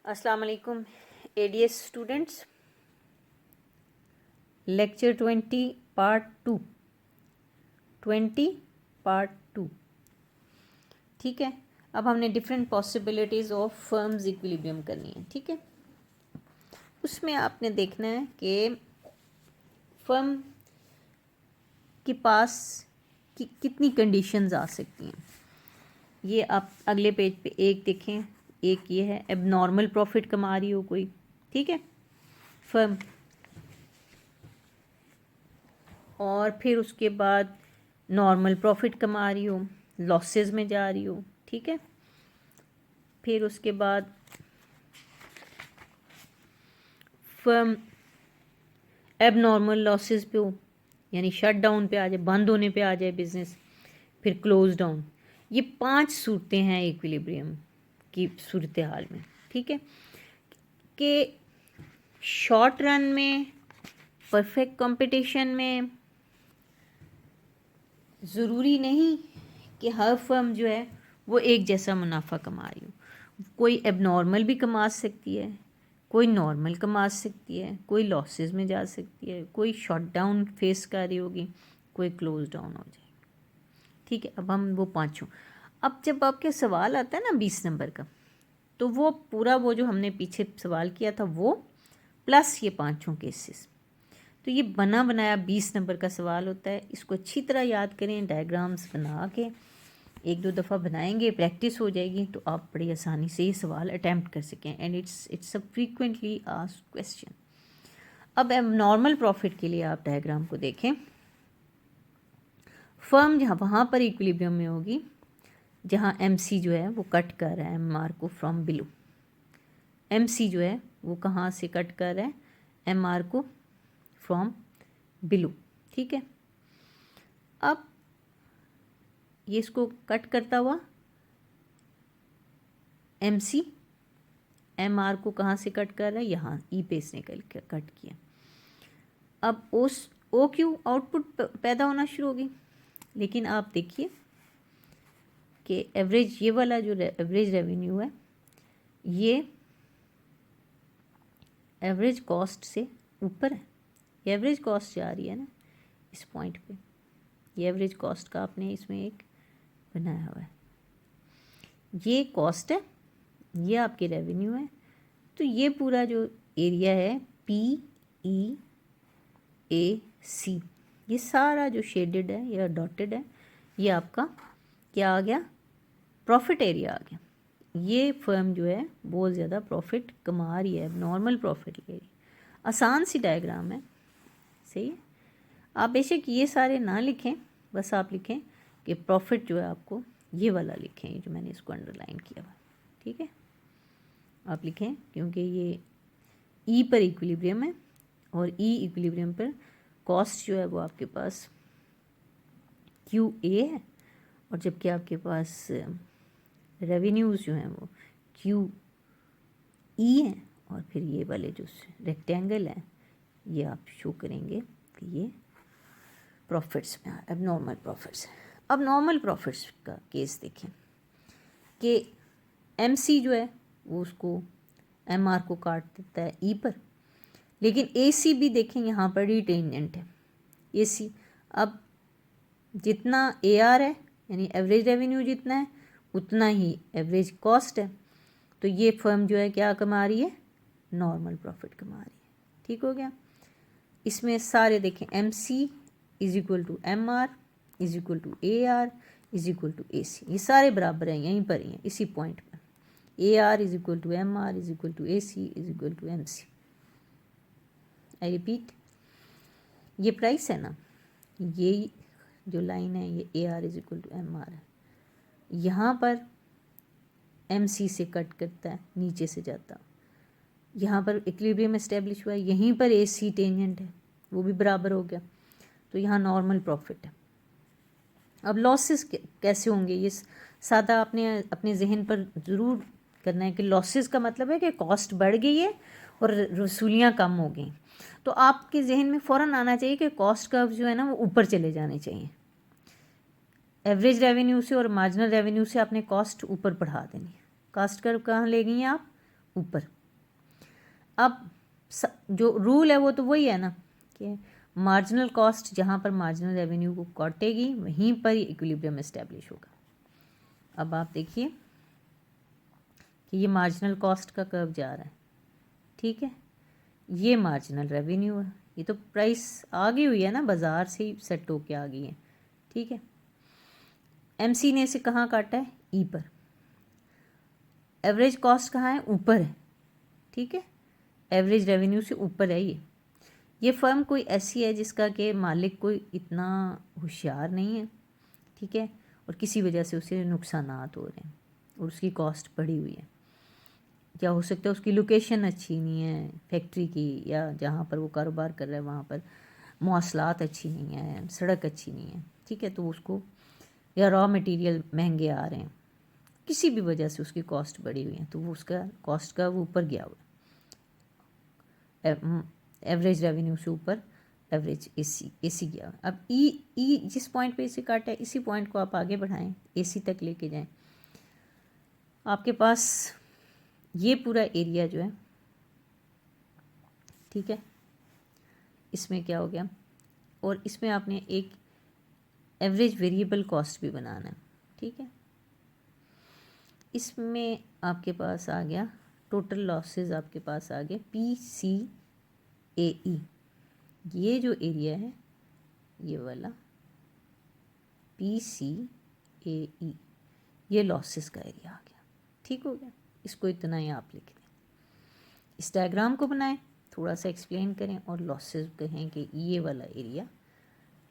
अस्सलाम वालेकुम ADS students. Lecture 20 part two. ठीक है, अब हमने different possibilities of firms equilibrium करनी है। ठीक है, उसमें आपने देखना है कि फर्म के पास कितनी कंडीशंस आ सकती हैं। ये आप अगले पेज पे एक देखें, एक ये है एबनॉर्मल प्रॉफिट कमा रही हो कोई, ठीक है फर्म, और फिर उसके बाद नॉर्मल प्रॉफिट कमा रही हो, लॉसेस में जा रही हो, ठीक है। फिर उसके बाद फर्म एबनॉर्मल लॉसेस पे हो, यानी शट डाउन पे आ जाए, बंद होने पे आ जाए बिजनेस, फिर क्लोज डाउन। ये 5 सूरतें हैं इक्विलिब्रियम की सूरत हाल में। ठीक है, कि शॉर्ट रन में परफेक्ट कंपटीशन में ज़रूरी नहीं कि हर फर्म जो है वो एक जैसा मुनाफा कमा रही हो। कोई एबनॉर्मल भी कमा सकती है, कोई नॉर्मल कमा सकती है, कोई लॉसेस में जा सकती है, कोई शॉट डाउन फेस कर रही होगी, कोई क्लोज डाउन हो जाएगी। ठीक है, अब हम वो पाँचों, अब जब आपके सवाल आता है ना 20 नंबर का, तो वो पूरा वो जो हमने पीछे सवाल किया था वो प्लस ये पाँचों केसेस, तो ये बना बनाया 20 नंबर का सवाल होता है। इसको अच्छी तरह याद करें, डायग्राम्स बना के एक दो दफ़ा बनाएंगे, प्रैक्टिस हो जाएगी, तो आप बड़ी आसानी से ये सवाल अटैम्प्ट कर सकें। And it's a frequently asked question. अब नॉर्मल प्रॉफिट के लिए आप डायग्राम को देखें। फर्म जहाँ वहाँ पर इक्विलिब्रियम में होगी जहाँ एमसी जो है वो कट कर रहा है एमआर को फ्रॉम बिलो। एमसी जो है वो कहाँ से कट कर रहा है एमआर को फ्रॉम बिलो। ठीक है, अब ये इसको कट करता हुआ एमसी एमआर को कहाँ से कट कर रहा है, यहाँ ई पे इसने कट किया। अब ओ क्यू आउटपुट पैदा होना शुरू होगी। लेकिन आप देखिए कि एवरेज, ये वाला जो एवरेज रेवेन्यू है ये एवरेज कॉस्ट से ऊपर है। ये एवरेज कॉस्ट जा रही है ना इस पॉइंट पे, ये एवरेज कॉस्ट का आपने इसमें एक बनाया हुआ है। ये कॉस्ट है, ये आपकी रेवेन्यू है। तो ये पूरा जो एरिया है PEAC, ये सारा जो शेडेड है या डॉटेड है, ये आपका क्या आ गया, प्रॉफिट एरिया आ गया। ये फर्म जो है बहुत ज़्यादा प्रॉफिट कमा रही है, नॉर्मल प्रॉफिट ले रही है। आसान सी डायग्राम है, सही है। आप बेशक ये सारे ना लिखें, बस आप लिखें कि प्रॉफिट जो है आपको ये वाला लिखें जो मैंने इसको अंडरलाइन किया हुआ। ठीक है, आप लिखें क्योंकि ये ई पर इक्विलिब्रियम है और ई इक्विलिब्रियम पर कॉस्ट जो है वो आपके पास QA है, और जबकि आपके पास रेवेन्यूज़ जो हैं वो QE हैं। और फिर ये वाले जो रेक्टेंगल हैं ये आप शो करेंगे कि ये प्रॉफिट्स में अब नॉर्मल प्रॉफिट्स। अब नॉर्मल प्रॉफिट्स का केस देखें कि MC जो है वो उसको MR को काट देता है E पर, लेकिन AC भी देखें यहाँ पर रिटेंजेंट है AC। अब जितना AR है यानी एवरेज रेवेन्यू जितना है उतना ही एवरेज कॉस्ट है, तो ये फर्म जो है क्या कमा रही है, नॉर्मल प्रॉफिट कमा रही है। ठीक हो गया। इसमें सारे देखें MC is equal to MR is equal to AR is equal to AC, ये सारे बराबर हैं, यहीं पर ही हैं इसी पॉइंट पर। AR is equal to MR is equal to AC is equal to MC। I repeat, ये प्राइस है ना, ये जो लाइन है ये AR is equal to MR है। यहाँ पर MC से कट करता है, नीचे से जाता, यहाँ पर इक्विलिब्रियम एस्टेब्लिश हुआ है, यहीं पर AC टेंजेंट है, वो भी बराबर हो गया, तो यहाँ नॉर्मल प्रॉफिट है। अब लॉसेस कैसे होंगे, ये सादा आपने अपने जहन पर ज़रूर करना है कि लॉसेस का मतलब है कि कॉस्ट बढ़ गई है और वसूलियाँ कम हो गई। तो आपके जहन में फ़ौरन आना चाहिए कि कॉस्ट कर्व जो है ना वो ऊपर चले जाने चाहिए। एवरेज रेवेन्यू से और मार्जिनल रेवेन्यू से आपने कॉस्ट ऊपर बढ़ा देनी है। कॉस्ट कर्व कहाँ ले गई हैं आप, ऊपर। अब जो रूल है वो तो वही है ना कि मार्जिनल कॉस्ट जहाँ पर मार्जिनल रेवेन्यू को काटेगी वहीं पर ही इक्विलिब्रियम एस्टेब्लिश होगा। अब आप देखिए कि ये मार्जिनल कॉस्ट का कर्व जा रहा है, ठीक है, ये मार्जिनल रेवेन्यू है, ये तो प्राइस आ गई हुई है ना, बाज़ार से ही सेट होके आ गई है, ठीक है। एमसी ने इसे कहाँ काटा है, ई पर। एवरेज कॉस्ट कहाँ है, ऊपर है, ठीक है, एवरेज रेवेन्यू से ऊपर है ये फर्म कोई ऐसी है जिसका कि मालिक कोई इतना होशियार नहीं है, ठीक है, और किसी वजह से उसे नुकसानात हो रहे हैं और उसकी कॉस्ट बढ़ी हुई है। क्या हो सकता है उसकी लोकेशन अच्छी नहीं है फैक्ट्री की, या जहाँ पर वो कारोबार कर रहा है वहाँ पर मौसलात अच्छी नहीं है, सड़क अच्छी नहीं है, ठीक है, तो उसको, या रॉ मटेरियल महंगे आ रहे हैं, किसी भी वजह से उसकी कॉस्ट बढ़ी हुई है, तो वो उसका कॉस्ट का वो ऊपर गया हुआ है, एवरेज रेवेन्यू से ऊपर एवरेज एसी गया। अब ई जिस पॉइंट पे इसे काटा है इसी पॉइंट को आप आगे बढ़ाएं, एसी तक लेके जाएं, आपके पास ये पूरा एरिया जो है, ठीक है, इसमें क्या हो गया, और इसमें आपने एक एवरेज वेरिएबल कॉस्ट भी बनाना है, ठीक है। इसमें आपके पास आ गया टोटल लॉसेस, आपके पास आ गया PCAE, ये जो एरिया है ये वाला PCAE, ये लॉसेस का एरिया आ गया, ठीक हो गया। इसको इतना ही आप लिख दें, इस डायग्राम को बनाएं, थोड़ा सा एक्सप्लेन करें और लॉसेस कहें कि ये वाला एरिया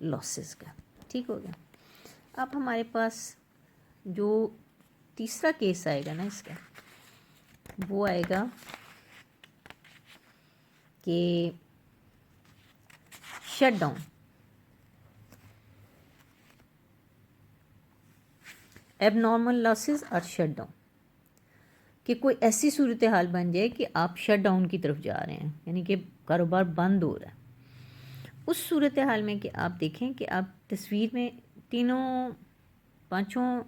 लॉसेस का, ठीक हो गया। अब हमारे पास जो तीसरा केस आएगा ना इसका, वो आएगा कि शट डाउन, एबनॉर्मल लॉसेस और शट डाउन, कि कोई ऐसी सूरत हाल बन जाए कि आप शट डाउन की तरफ जा रहे हैं, यानी कि कारोबार बंद हो रहा है। उस सूरत हाल में कि आप देखें कि आप तस्वीर में तीनों पांचों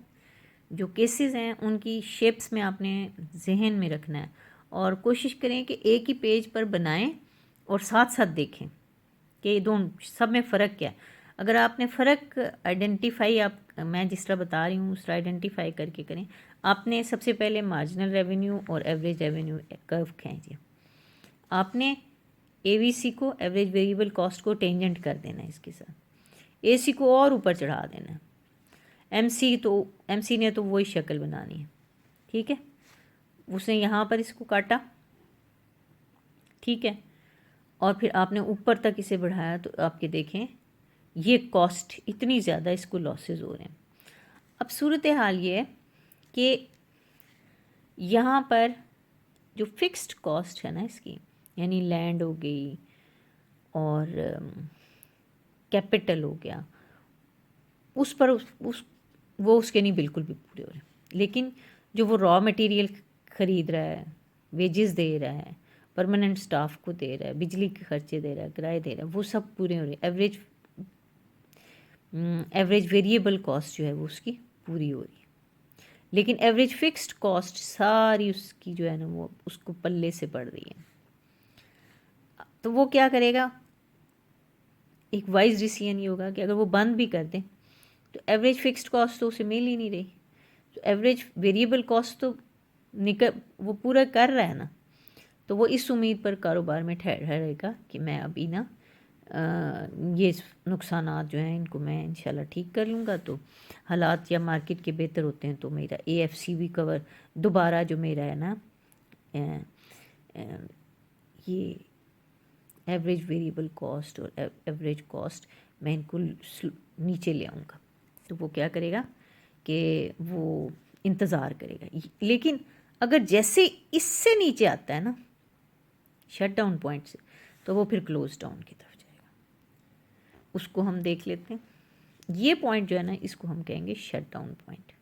जो केसेस हैं उनकी शेप्स में आपने जहन में रखना है, और कोशिश करें कि एक ही पेज पर बनाएं और साथ साथ देखें कि ये दोनों सब में फ़र्क क्या है। अगर आपने फ़र्क आइडेंटिफाई, आप मैं जिस तरह बता रही हूँ उस तरह आइडेंटिफाई करके करें। आपने सबसे पहले मार्जिनल रेवेन्यू और एवरेज रेवेन्यू कर्व खींचिए, आपने एवीसी को, एवरेज वेरिएबल कॉस्ट को टेंजेंट कर देना है इसके साथ, एसी को और ऊपर चढ़ा देना है, एमसी ने तो वही शक्ल बनानी है, ठीक है, उसने यहाँ पर इसको काटा, ठीक है, और फिर आपने ऊपर तक इसे बढ़ाया, तो आपके देखें ये कॉस्ट इतनी ज़्यादा, इसको लॉसेस हो रहे हैं। अब सूरत हाल ये है कि यहाँ पर जो फिक्स्ड कॉस्ट है ना इसकी, यानी लैंड हो गई और कैपिटल हो गया, उस पर वो उसके नहीं बिल्कुल भी पूरे हो रहे, लेकिन जो वो रॉ मटेरियल ख़रीद रहा है, वेजेस दे रहा है, परमानेंट स्टाफ को दे रहा है, बिजली के खर्चे दे रहा है, किराए दे रहा है, वो सब पूरे हो रहे हैं। एवरेज वेरिएबल कॉस्ट जो है वो उसकी पूरी हो रही है, लेकिन एवरेज फिक्स्ड कॉस्ट सारी उसकी जो है ना वो उसको पल्ले से पड़ रही है। तो वो क्या करेगा, एक वाइज डिसीजन ये होगा कि अगर वो बंद भी कर दें तो एवरेज फिक्स्ड कॉस्ट तो उसे मिल ही नहीं रही, तो एवरेज वेरिएबल कॉस्ट तो वो पूरा कर रहा है ना, तो वो इस उम्मीद पर कारोबार में ठहरेगा कि मैं अभी ना ये नुकसानात जो हैं इनको मैं इंशाल्लाह ठीक कर लूँगा, तो हालात या मार्केट के बेहतर होते हैं तो मेरा AFC भी कवर दोबारा जो मेरा है ना ये एवरेज वेरिएबल कॉस्ट और एवरेज कॉस्ट मैं इनको नीचे ले आऊँगा। तो वो क्या करेगा कि वो इंतज़ार करेगा, लेकिन अगर जैसे इससे नीचे आता है ना शट डाउन पॉइंट से, तो वो फिर क्लोज डाउन की तरफ जाएगा। उसको हम देख लेते हैं, ये पॉइंट जो है ना इसको हम कहेंगे शट डाउन पॉइंट।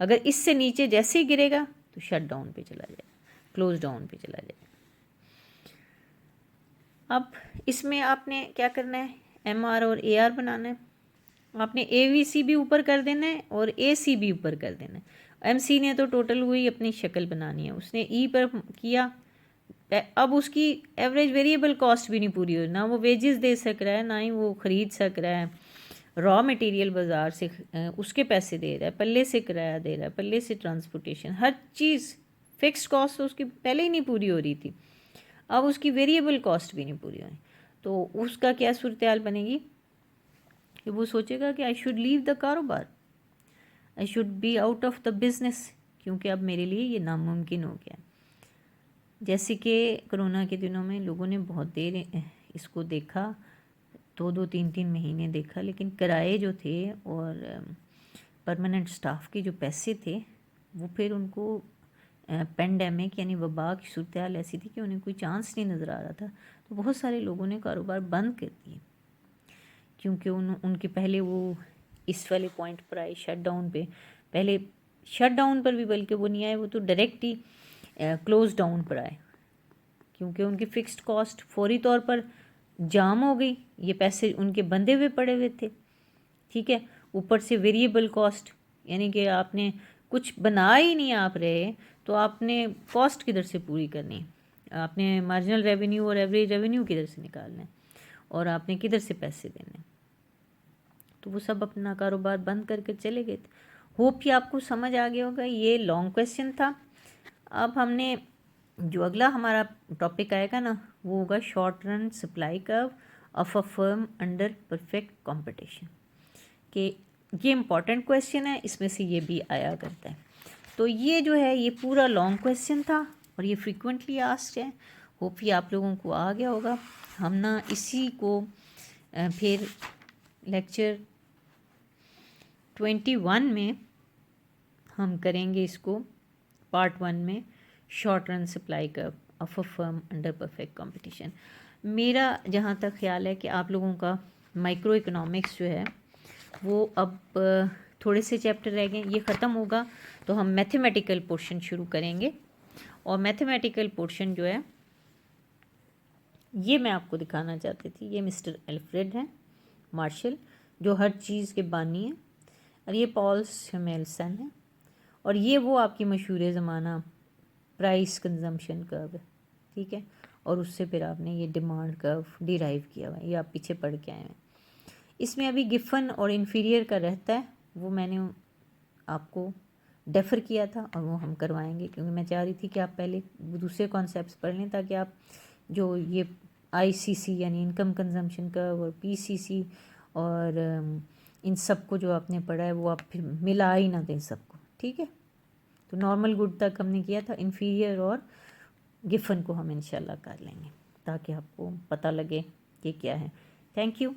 अगर इससे नीचे जैसे ही गिरेगा तो शट डाउन पे चला जाएगा, क्लोज डाउन पे चला जाएगा। अब इसमें आपने क्या करना है, MR और AR बनाना है, आपने AVC भी ऊपर कर देना है और AC भी ऊपर कर देना है। MC ने तो टोटल हुई अपनी शक्ल बनानी है, उसने E पर किया, अब उसकी एवरेज वेरिएबल कॉस्ट भी नहीं पूरी हो, ना वो वेजेस दे सक रहा है, ना ही वो ख़रीद सक रहा है। रॉ मटेरियल बाज़ार से उसके पैसे दे रहा है, पल्ले से किराया दे रहा है, पल्ले से ट्रांसपोर्टेशन, हर चीज़ फिक्स कॉस्ट तो उसकी पहले ही नहीं पूरी हो रही थी, अब उसकी वेरिएबल कॉस्ट भी नहीं पूरी हो रही। तो उसका क्या सूरत हाल बनेगी कि वो सोचेगा कि आई शुड लीव द कारोबार, I should be out of the business, क्योंकि अब मेरे लिए ये नामुमकिन हो गया। जैसे कि कोरोना के दिनों में लोगों ने बहुत देर इसको देखा, 2-3 महीने देखा, लेकिन किराए जो थे और परमानेंट स्टाफ के जो पैसे थे वो फिर उनको पेंडेमिक यानी वबा की सूरत हाल ऐसी थी कि उन्हें कोई चांस नहीं नज़र आ रहा था। तो बहुत सारे लोगों ने कारोबार बंद कर दिए, क्योंकि उनके पहले वो इस वाले पॉइंट पर आए शट डाउन पे, पहले शट डाउन पर भी बल्कि वो नहीं आए, वो तो डायरेक्ट ही क्लोज डाउन पर आए, क्योंकि उनकी फ़िक्स्ड कॉस्ट फौरी तौर पर जाम हो गई, ये पैसे उनके बंधे हुए पड़े हुए थे, ठीक है। ऊपर से वेरिएबल कॉस्ट, यानी कि आपने कुछ बना ही नहीं आप रहे, तो आपने कॉस्ट किधर से पूरी करनी, आपने मार्जिनल रेवेन्यू और एवरेज रेवेन्यू किधर से निकालना है, और आपने किधर से पैसे देने। तो वो सब अपना कारोबार बंद करके चले गए थे। होप कि आपको समझ आ गया होगा, ये लॉन्ग क्वेश्चन था। अब हमने जो अगला हमारा टॉपिक आएगा ना, वो होगा short run supply curve of a firm under perfect competition, कि ये इम्पॉर्टेंट क्वेश्चन है, इसमें से ये भी आया करता है। तो ये जो है ये पूरा लॉन्ग क्वेश्चन था और ये फ्रीक्वेंटली आस्क्ड है। होप ये आप लोगों को आ गया होगा। हम ना इसी को फिर लेक्चर 21 में हम करेंगे, इसको पार्ट 1 में short run supply curve of a firm under perfect competition. मेरा जहाँ तक ख्याल है कि आप लोगों का माइक्रो इकोनॉमिक्स जो है वो अब थोड़े से चैप्टर रह गए, ये ख़त्म होगा तो हम मैथमेटिकल पोर्शन शुरू करेंगे। और मैथमेटिकल पोर्शन जो है ये मैं आपको दिखाना चाहती थी, ये मिस्टर एल्फ्रेड हैं मार्शल, जो हर चीज़ के बानी हैं, और ये पॉल सैमुएल्सन है, और ये वो आपकी मशहूर ज़माना प्राइस कंजम्पशन कर्व है, ठीक है। और उससे फिर आपने ये डिमांड कर्व डिराइव किया हुआ है, ये आप पीछे पढ़ के आए हैं। इसमें अभी गिफन और इन्फीरियर का रहता है, वो मैंने आपको डेफ़र किया था और वो हम करवाएंगे, क्योंकि मैं चाह रही थी कि आप पहले दूसरे कॉन्सेप्ट्स पढ़ लें, ताकि आप जो ये आईसीसी यानी इनकम कंजम्पशन कर्व और पीसीसी और इन सब को जो आपने पढ़ा है वो आप फिर मिला ही ना दें सबको, ठीक है। तो नॉर्मल गुड तक हमने किया था, इन्फीरियर और गिफन को हम इंशाल्लाह कर लेंगे, ताकि आपको पता लगे कि क्या है। Thank you.